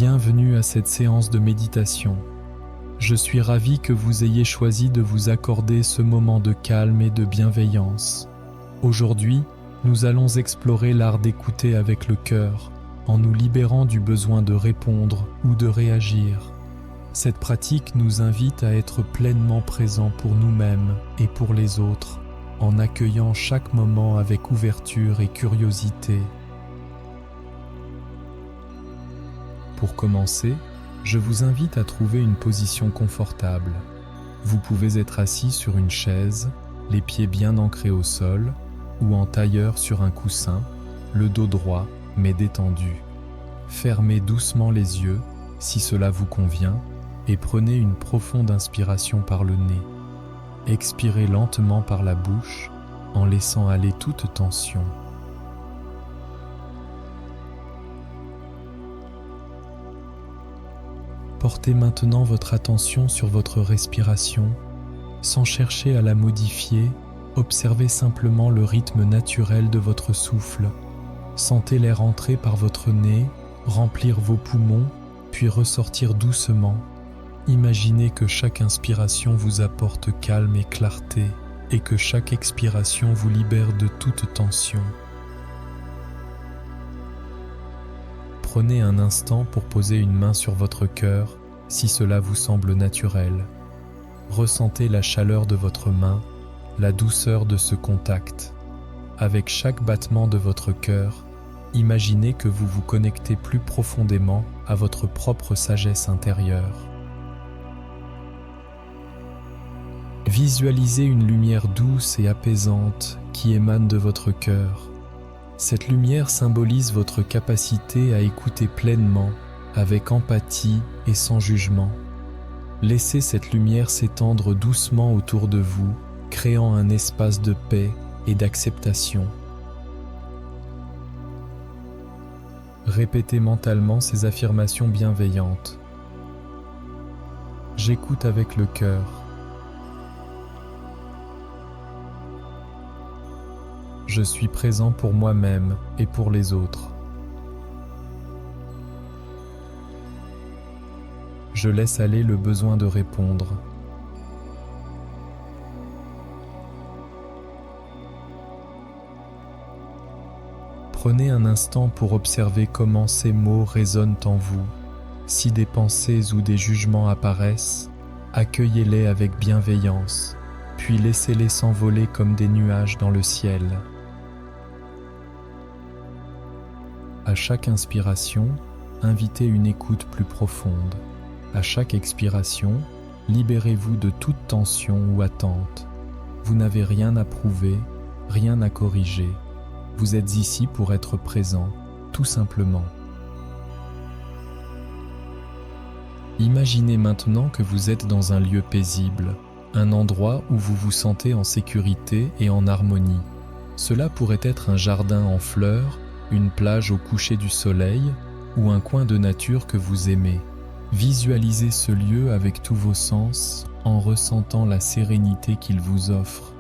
Bienvenue à cette séance de méditation. Je suis ravi que vous ayez choisi de vous accorder ce moment de calme et de bienveillance. Aujourd'hui, nous allons explorer l'art d'écouter avec le cœur, en nous libérant du besoin de répondre ou de réagir. Cette pratique nous invite à être pleinement présents pour nous-mêmes et pour les autres, en accueillant chaque moment avec ouverture et curiosité. Pour commencer, je vous invite à trouver une position confortable. Vous pouvez être assis sur une chaise, les pieds bien ancrés au sol, ou en tailleur sur un coussin, le dos droit mais détendu. Fermez doucement les yeux, si cela vous convient, et prenez une profonde inspiration par le nez. Expirez lentement par la bouche, en laissant aller toute tension. Portez maintenant votre attention sur votre respiration, sans chercher à la modifier, observez simplement le rythme naturel de votre souffle. Sentez l'air entrer par votre nez, remplir vos poumons, puis ressortir doucement. Imaginez que chaque inspiration vous apporte calme et clarté, et que chaque expiration vous libère de toute tension. Prenez un instant pour poser une main sur votre cœur, si cela vous semble naturel. Ressentez la chaleur de votre main, la douceur de ce contact. Avec chaque battement de votre cœur, imaginez que vous vous connectez plus profondément à votre propre sagesse intérieure. Visualisez une lumière douce et apaisante qui émane de votre cœur. Cette lumière symbolise votre capacité à écouter pleinement, avec empathie et sans jugement. Laissez cette lumière s'étendre doucement autour de vous, créant un espace de paix et d'acceptation. Répétez mentalement ces affirmations bienveillantes. J'écoute avec le cœur. Je suis présent pour moi-même et pour les autres. Je laisse aller le besoin de répondre. Prenez un instant pour observer comment ces mots résonnent en vous. Si des pensées ou des jugements apparaissent, accueillez-les avec bienveillance, puis laissez-les s'envoler comme des nuages dans le ciel. À chaque inspiration, invitez une écoute plus profonde. À chaque expiration, libérez-vous de toute tension ou attente. Vous n'avez rien à prouver, rien à corriger. Vous êtes ici pour être présent, tout simplement. Imaginez maintenant que vous êtes dans un lieu paisible, un endroit où vous vous sentez en sécurité et en harmonie. Cela pourrait être un jardin en fleurs, une plage au coucher du soleil ou un coin de nature que vous aimez. Visualisez ce lieu avec tous vos sens en ressentant la sérénité qu'il vous offre.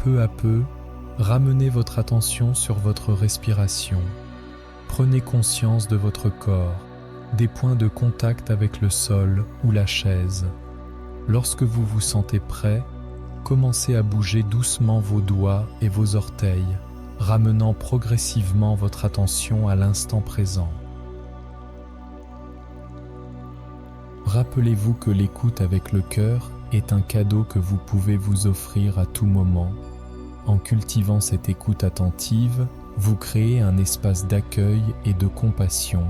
peu à peu, ramenez votre attention sur votre respiration. Prenez conscience de votre corps, des points de contact avec le sol ou la chaise. Lorsque vous vous sentez prêt, commencez à bouger doucement vos doigts et vos orteils, ramenant progressivement votre attention à l'instant présent. Rappelez-vous que l'écoute avec le cœur est un cadeau que vous pouvez vous offrir à tout moment. En cultivant cette écoute attentive, vous créez un espace d'accueil et de compassion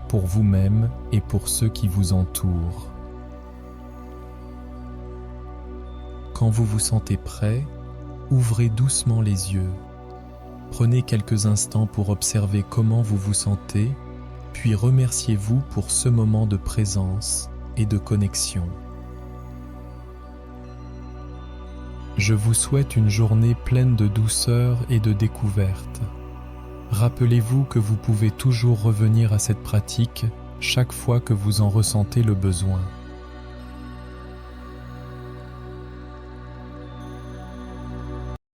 pour vous-même et pour ceux qui vous entourent. Quand vous vous sentez prêt, ouvrez doucement les yeux. Prenez quelques instants pour observer comment vous vous sentez, puis remerciez-vous pour ce moment de présence et de connexion. Je vous souhaite une journée pleine de douceur et de découverte. Rappelez-vous que vous pouvez toujours revenir à cette pratique chaque fois que vous en ressentez le besoin.